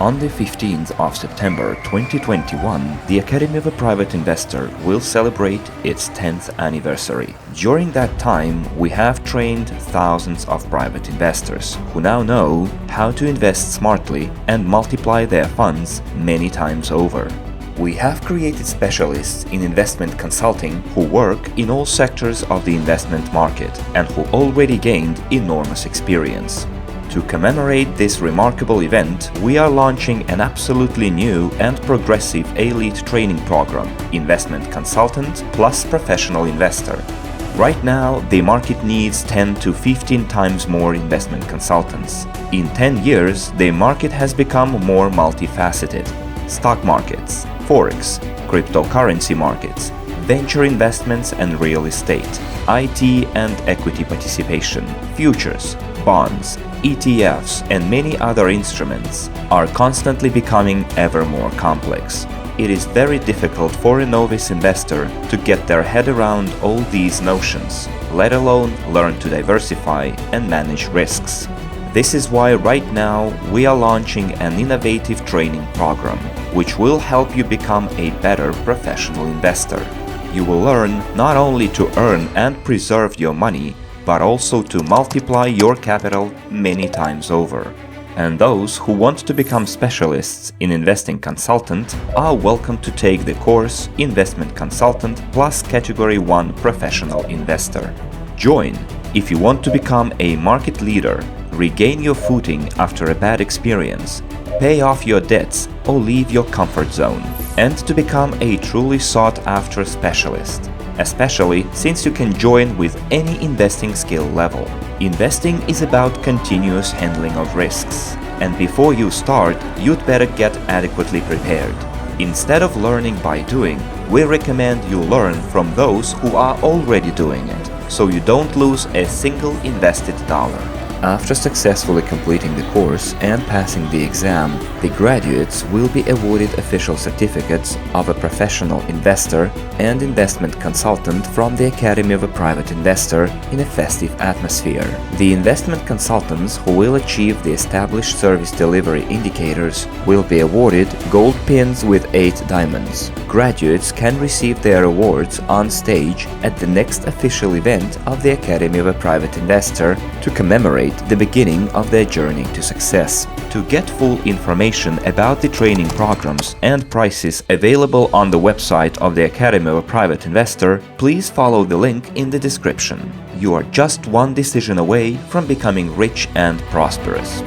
On the 15th of September 2021, the Academy of a Private Investor will celebrate its 10th anniversary. During that time, we have trained thousands of private investors who now know how to invest smartly and multiply their funds many times over. We have created specialists in investment consulting who work in all sectors of the investment market and who already gained enormous experience. To commemorate this remarkable event, we are launching an absolutely new and progressive elite training program, Investment Consultant plus Professional Investor. Right now, the market needs 10 to 15 times more investment consultants. In 10 years, the market has become more multifaceted. Stock markets, forex, cryptocurrency markets, venture investments and real estate, IT and equity participation, futures, bonds, ETFs and many other instruments are constantly becoming ever more complex. It is very difficult for a novice investor to get their head around all these notions, let alone learn to diversify and manage risks. This is why right now we are launching an innovative training program, which will help you become a better professional investor. You will learn not only to earn and preserve your money, but also to multiply your capital many times over. And those who want to become specialists in investing consultant are welcome to take the course Investment Consultant plus Category 1 Professional Investor. Join if you want to become a market leader, regain your footing after a bad experience, pay off your debts or leave your comfort zone, and to become a truly sought-after specialist. Especially since you can join with any investing skill level. Investing is about continuous handling of risks, and before you start, you'd better get adequately prepared. Instead of learning by doing, we recommend you learn from those who are already doing it, so you don't lose a single invested dollar. After successfully completing the course and passing the exam, the graduates will be awarded official certificates of a professional investor and investment consultant from the Academy of a Private Investor in a festive atmosphere. The investment consultants who will achieve the established service delivery indicators will be awarded gold pins with 8 diamonds. Graduates can receive their awards on stage at the next official event of the Academy of a Private Investor to commemorate the beginning of their journey to success. To get full information about the training programs and prices available on the website of the Academy of a Private Investor, please follow the link in the description. You are just one decision away from becoming rich and prosperous.